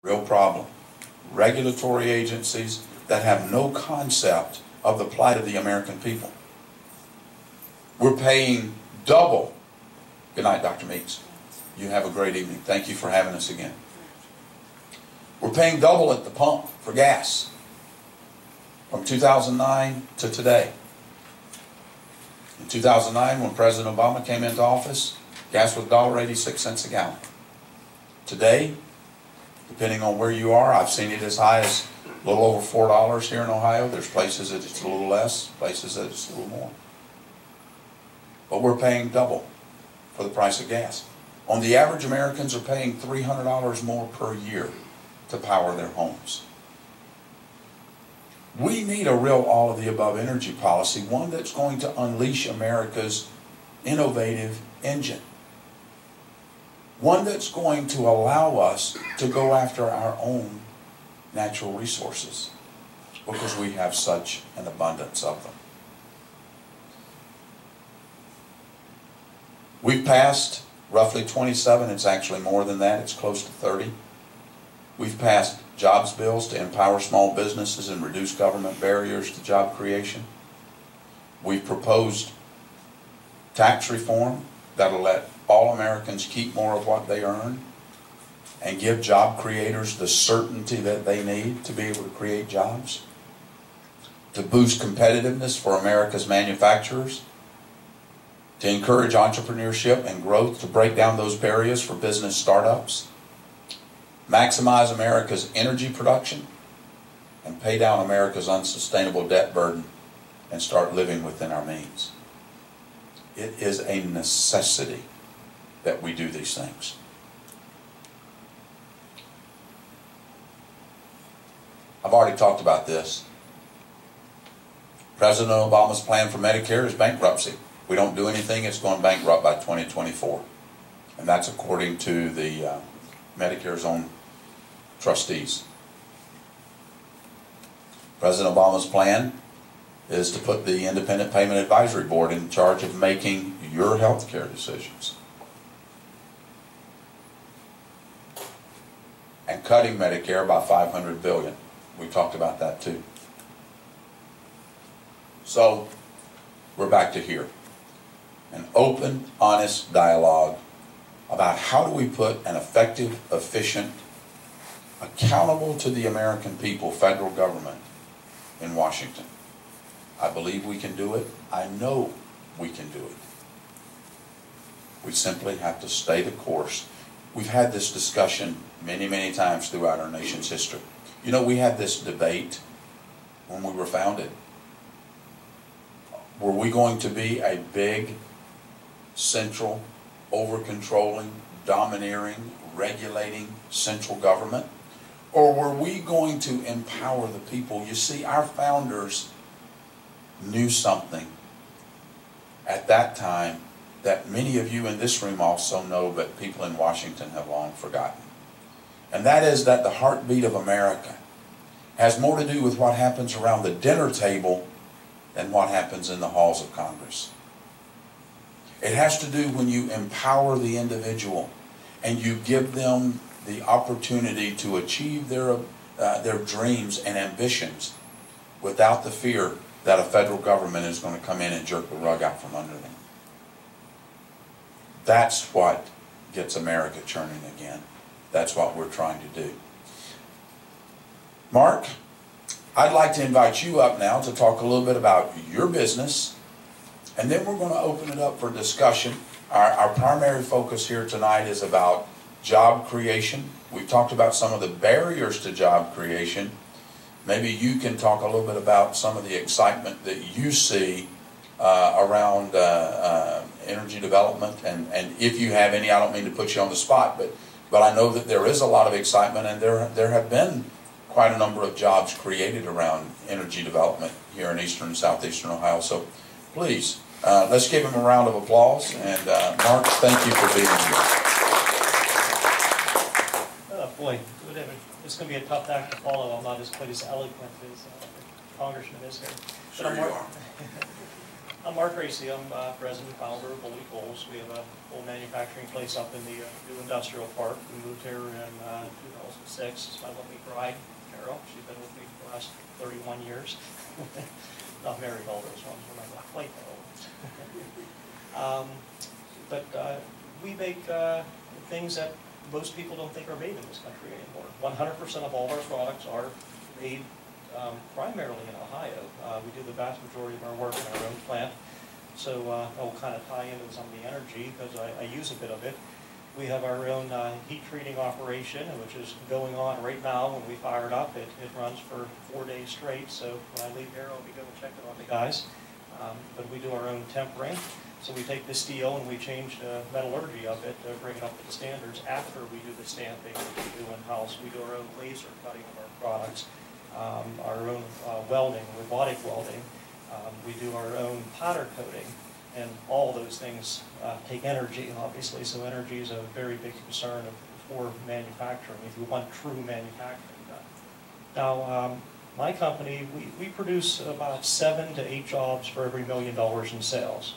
Real problem. Regulatory agencies that have no concept of the plight of the American people. We're paying double. Good night, Dr. Meeks. You have a great evening. Thank you for having us again. We're paying double at the pump for gas from 2009 to today. In 2009, when President Obama came into office, gas was $1.86 a gallon. Today, depending on where you are, I've seen it as high as a little over $4 here in Ohio. There's places that it's a little less, places that it's a little more. But we're paying double for the price of gas. On the average, Americans are paying $300 more per year to power their homes. We need a real all-of-the-above energy policy, one that's going to unleash America's innovative engine. One that's going to allow us to go after our own natural resources because we have such an abundance of them. We've passed roughly 27, it's actually more than that, it's close to 30. We've passed jobs bills to empower small businesses and reduce government barriers to job creation. We've proposed tax reform that'll let all Americans keep more of what they earn and give job creators the certainty that they need to be able to create jobs, to boost competitiveness for America's manufacturers, to encourage entrepreneurship and growth, to break down those barriers for business startups, maximize America's energy production, and pay down America's unsustainable debt burden and start living within our means. It is a necessity that we do these things. I've already talked about this. President Obama's plan for Medicare is bankruptcy. If we don't do anything, it's going bankrupt by 2024. And that's according to the Medicare's own trustees. President Obama's plan is to put the Independent Payment Advisory Board in charge of making your health care decisions. And cutting Medicare by $500 billion. We talked about that too. So, we're back to here. An open, honest dialogue about how do we put an effective, efficient, accountable to the American people federal government in Washington. I believe we can do it. I know we can do it. We simply have to stay the course. We've had this discussion many, many times throughout our nation's history. You know, we had this debate when we were founded. Were we going to be a big, central, over-controlling, domineering, regulating central government? Or were we going to empower the people? You see, our founders knew something at that time that many of you in this room also know, but people in Washington have long forgotten. And that is that the heartbeat of America has more to do with what happens around the dinner table than what happens in the halls of Congress. It has to do when you empower the individual and you give them the opportunity to achieve their dreams and ambitions without the fear that a federal government is going to come in and jerk the rug out from under them. That's what gets America churning again. That's what we're trying to do. Mark, I'd like to invite you up now to talk a little bit about your business, and then we're going to open it up for discussion. Our primary focus here tonight is about job creation. We've talked about some of the barriers to job creation. Maybe you can talk a little bit about some of the excitement that you see around energy development, and if you have any, I don't mean to put you on the spot, but I know that there is a lot of excitement, and there have been quite a number of jobs created around energy development here in eastern and southeastern Ohio. So please, let's give him a round of applause. And Mark, thank you for being here. Oh boy, it's going to be a tough act to follow. I'm not as quite as eloquent as Congressman is here. Sure you are. I'm Mark Racy. I'm president and founder of Bully Coals. We have a full manufacturing place up in the new industrial park. We moved here in 2006. It's my lovely bride, Carol. She's been with me for the last 31 years. Not married all those ones, we're not quite that old. But we make things that most people don't think are made in this country anymore. 100% of all of our products are made primarily in Ohio. We do the vast majority of our work in our own plant. So I will kind of tie into some of the energy because I use a bit of it. We have our own heat treating operation, which is going on right now. When we fire it up, it runs for 4 days straight. So when I leave here, I'll be going to check it on the guys. But we do our own tempering. So we take the steel and we change the metallurgy of it to bring it up to the standards after we do the stamping, which we do in-house. We do our own laser cutting of our products, our own welding, robotic welding. We do our own powder coating. And all those things take energy, obviously, so energy is a very big concern for manufacturing, if you want true manufacturing done. Now, my company, we produce about 7 to 8 jobs for every $1 million in sales.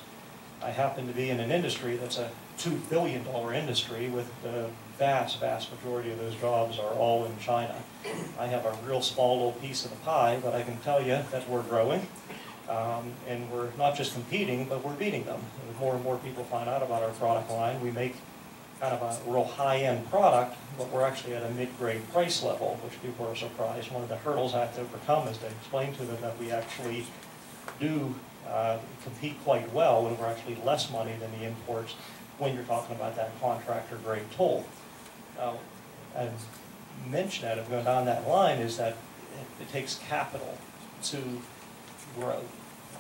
I happen to be in an industry that's a $2 billion industry with the vast majority of those jobs are all in China. I have a real small little piece of the pie, but I can tell you that we're growing. And we're not just competing, but we're beating them. As more and more people find out about our product line, we make kind of a real high-end product, but we're actually at a mid-grade price level, which people are surprised. One of the hurdles I have to overcome is to explain to them that we actually do compete quite well, and we're actually less money than the imports when you're talking about that contractor-grade tool. Now, I mentioned that, of going down that line, is that it takes capital to grow.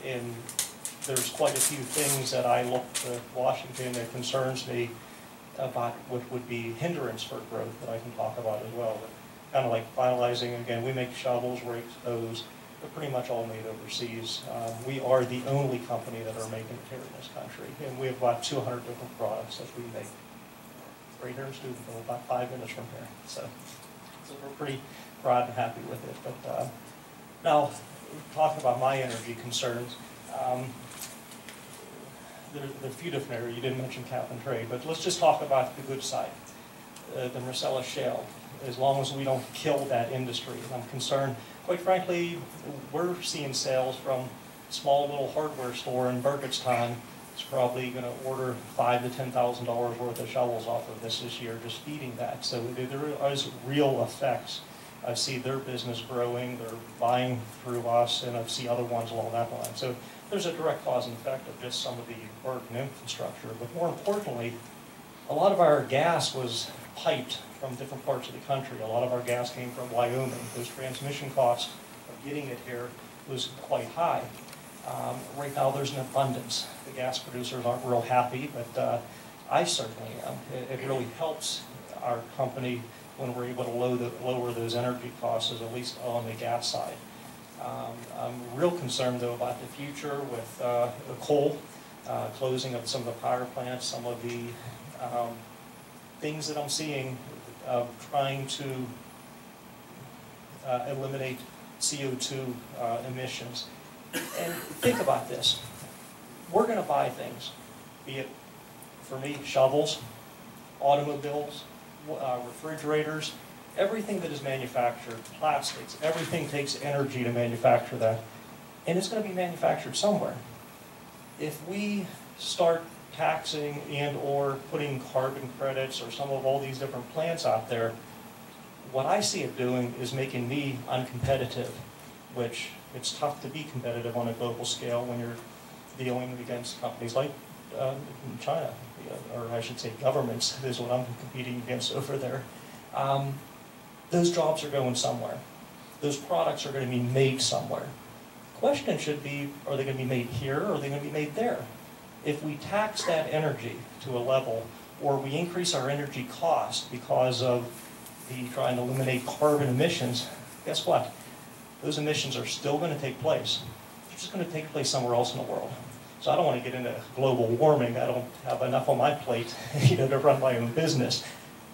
And there's quite a few things that I look to Washington that concerns me about what would be hindrance for growth that I can talk about as well. But kind of like finalizing, again, we make shovels, rakes, hose. They're pretty much all made overseas. We are the only company that are making it here in this country. And we have about 200 different products that we make right here in Steubenville, about 5 minutes from here. So we're pretty proud and happy with it. But now, talking about my energy concerns, there are a few different areas. You didn't mention cap and trade, but let's just talk about the good side, the Marcellus Shale. As long as we don't kill that industry, I'm concerned. Quite frankly, we're seeing sales from a small little hardware store in Burgettstown. It's probably going to order $5,000 to $10,000 worth of shovels off of this year, just feeding that. So there is real effects. I see their business growing, they're buying through us, and I see other ones along that line. So there's a direct cause and effect of just some of the work and infrastructure. But more importantly, a lot of our gas was piped from different parts of the country. A lot of our gas came from Wyoming. Those transmission costs of getting it here was quite high. Right now there's an abundance. The gas producers aren't real happy, but I certainly am. It really helps our company when we're able to lower those energy costs, at least on the gas side. I'm real concerned, though, about the future with the coal, closing of some of the power plants, some of the things that I'm seeing trying to eliminate CO2 emissions. And think about this. We're going to buy things, be it, for me, shovels, automobiles, refrigerators, everything that is manufactured, plastics, everything takes energy to manufacture that, and it's going to be manufactured somewhere. If we start taxing and or putting carbon credits or some of all these different plants out there, what I see it doing is making me uncompetitive, which it's tough to be competitive on a global scale when you're dealing against companies like China, or I should say governments, is what I'm competing against over there. Those jobs are going somewhere. Those products are going to be made somewhere. The question should be, are they going to be made here or are they going to be made there? If we tax that energy to a level, or we increase our energy cost because of the trying to eliminate carbon emissions, guess what? Those emissions are still going to take place. They're just going to take place somewhere else in the world. So I don't want to get into global warming. I don't have enough on my plate, to run my own business.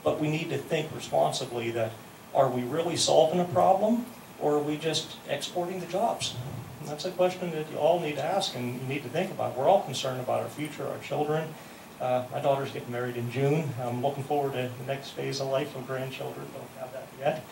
But we need to think responsibly that, are we really solving a problem, or are we just exporting the jobs? And that's a question that you all need to ask and you need to think about. We're all concerned about our future, our children. My daughter's getting married in June. I'm looking forward to the next phase of life of grandchildren. Don't have that yet.